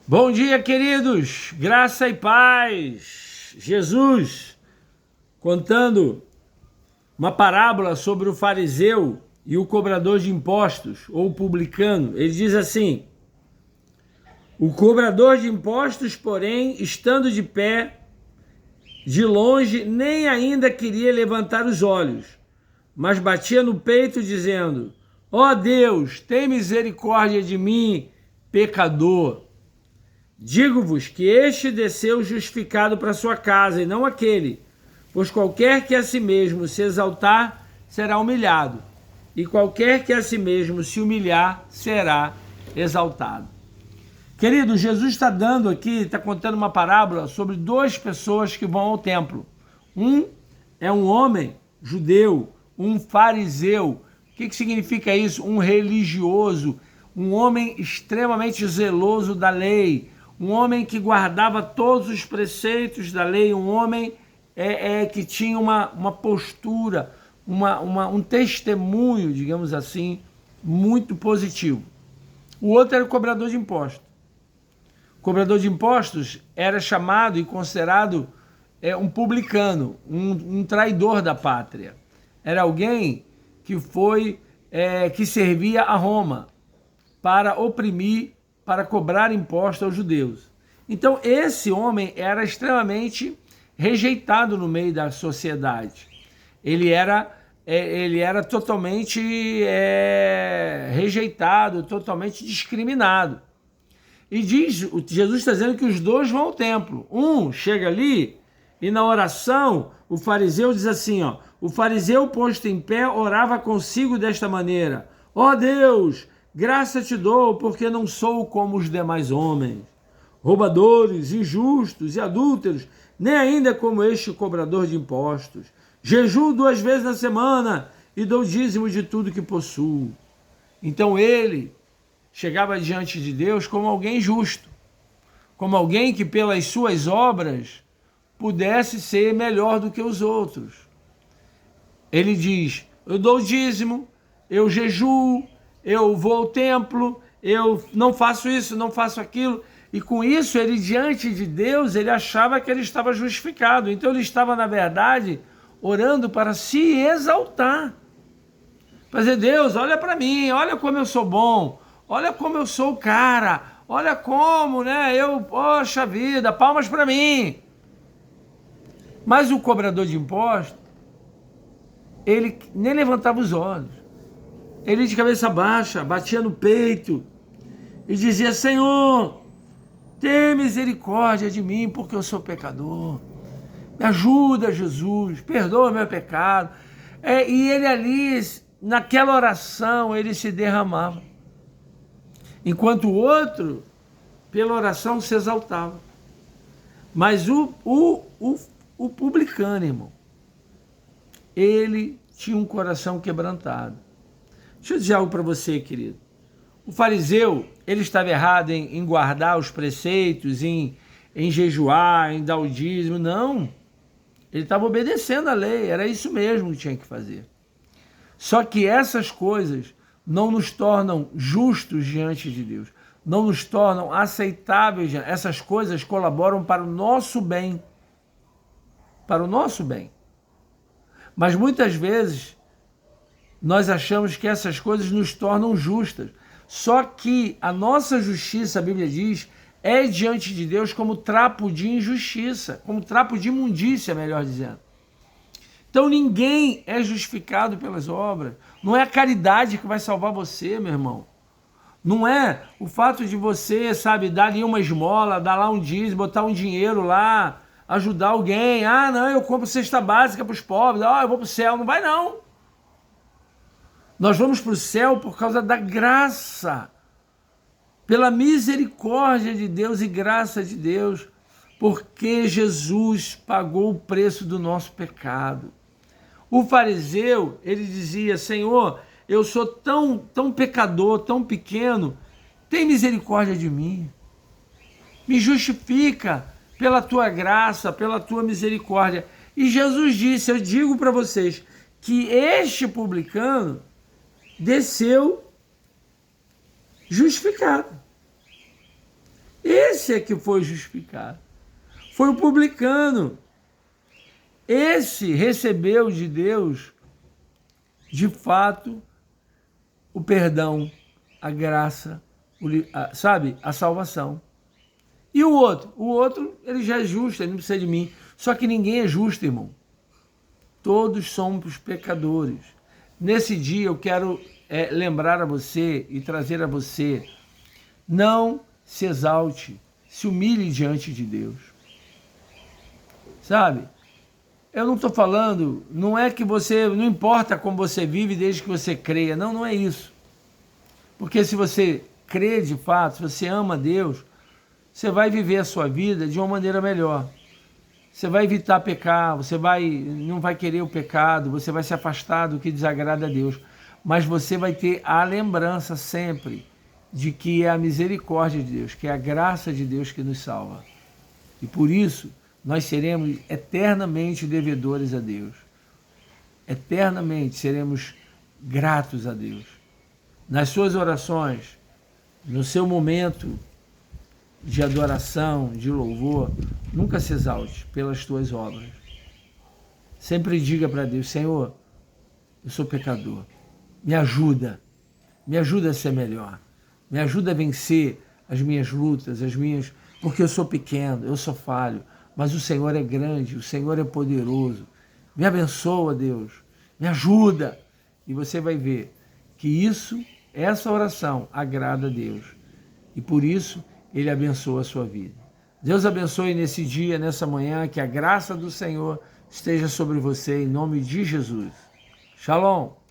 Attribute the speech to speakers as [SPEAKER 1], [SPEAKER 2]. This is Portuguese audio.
[SPEAKER 1] Bom dia, queridos, graça e paz. Jesus contando uma parábola sobre o fariseu e o cobrador de impostos, ou o publicano. Ele diz assim: o cobrador de impostos, porém, estando de pé, de longe, nem ainda queria levantar os olhos, mas batia no peito, dizendo: ó Deus, tem misericórdia de mim, pecador. Digo-vos que este desceu justificado para sua casa, e não aquele. Pois qualquer que a si mesmo se exaltar, será humilhado, e qualquer que a si mesmo se humilhar, será exaltado. Querido, Jesus está dando aqui, está contando uma parábola sobre duas pessoas que vão ao templo. Um é um homem judeu, um fariseu. O que significa isso? Um religioso, um homem extremamente zeloso da lei, um homem que guardava todos os preceitos da lei, um homem que tinha uma postura, um testemunho, digamos assim, muito positivo. O outro era o cobrador de impostos. O cobrador de impostos era chamado e considerado um publicano, um traidor da pátria. Era alguém que servia a Roma para oprimir, para cobrar impostos aos judeus. Então esse homem era extremamente rejeitado no meio da sociedade. Ele era totalmente rejeitado, totalmente discriminado. E Jesus está dizendo que os dois vão ao templo. Um chega ali e na oração o fariseu diz assim, ó: o fariseu posto em pé orava consigo desta maneira: ó Deus, graça te dou, porque não sou como os demais homens, roubadores, injustos e adúlteros, nem ainda como este cobrador de impostos. Jejuo 2 vezes na semana e dou dízimo de tudo que possuo. Então ele chegava diante de Deus como alguém justo, como alguém que pelas suas obras pudesse ser melhor do que os outros. Ele diz: eu dou dízimo, eu jejuo, eu vou ao templo, eu não faço isso, não faço aquilo. E com isso, ele diante de Deus, ele achava que ele estava justificado. Então ele estava, na verdade, orando para se exaltar. Para dizer: Deus, olha para mim, olha como eu sou bom, olha como eu sou o cara, olha como, poxa vida, palmas para mim. Mas o cobrador de impostos, ele nem levantava os olhos. Ele de cabeça baixa, batia no peito e dizia: Senhor, tem misericórdia de mim, porque eu sou pecador. Me ajuda, Jesus, perdoa meu pecado. E ele ali, naquela oração, ele se derramava. Enquanto o outro, pela oração, se exaltava. Mas o publicano, irmão, ele tinha um coração quebrantado. Deixa eu dizer algo para você, querido. O fariseu, ele estava errado em guardar os preceitos, em jejuar, em dar o dízimo. Não. Ele estava obedecendo a lei. Era isso mesmo que tinha que fazer. Só que essas coisas não nos tornam justos diante de Deus. Não nos tornam aceitáveis. Essas coisas colaboram para o nosso bem. Para o nosso bem. Mas muitas vezes nós achamos que essas coisas nos tornam justas. Só que a nossa justiça, a Bíblia diz, é diante de Deus como trapo de injustiça, como trapo de imundícia, melhor dizendo. Então ninguém é justificado pelas obras. Não é a caridade que vai salvar você, meu irmão. Não é o fato de você, dar ali uma esmola, dar lá um dízimo, botar um dinheiro lá, ajudar alguém. Ah, não, eu compro cesta básica para os pobres. Ah, eu vou para o céu. Não vai, não. Nós vamos para o céu por causa da graça, pela misericórdia de Deus e graça de Deus, porque Jesus pagou o preço do nosso pecado. O fariseu, ele dizia: Senhor, eu sou tão pecador, tão pequeno, tem misericórdia de mim. Me justifica pela tua graça, pela tua misericórdia. E Jesus disse: eu digo para vocês que este publicano desceu justificado. Esse é que foi justificado. Foi o publicano. Esse recebeu de Deus, de fato, o perdão, a graça, a salvação. E o outro, ele já é justo, ele não precisa de mim. Só que ninguém é justo, irmão. Todos somos pecadores. Nesse dia eu quero lembrar a você e trazer a você, não se exalte, se humilhe diante de Deus. Sabe? Eu não estou falando, não é que você, não importa como você vive desde que você creia. Não, não é isso. Porque se você crê de fato, se você ama Deus, você vai viver a sua vida de uma maneira melhor. Você vai evitar pecar, você não vai querer o pecado, você vai se afastar do que desagrada a Deus. Mas você vai ter a lembrança sempre de que é a misericórdia de Deus, que é a graça de Deus que nos salva. E por isso, nós seremos eternamente devedores a Deus. Eternamente seremos gratos a Deus. Nas suas orações, no seu momento de adoração, de louvor, nunca se exalte pelas tuas obras. Sempre diga para Deus: Senhor, eu sou pecador, me ajuda a ser melhor, me ajuda a vencer as minhas lutas, porque eu sou pequeno, eu sou falho, mas o Senhor é grande, o Senhor é poderoso. Me abençoa, Deus, me ajuda. E você vai ver que essa oração agrada a Deus. E por isso, Ele abençoa a sua vida. Deus abençoe nesse dia, nessa manhã, que a graça do Senhor esteja sobre você, em nome de Jesus. Shalom.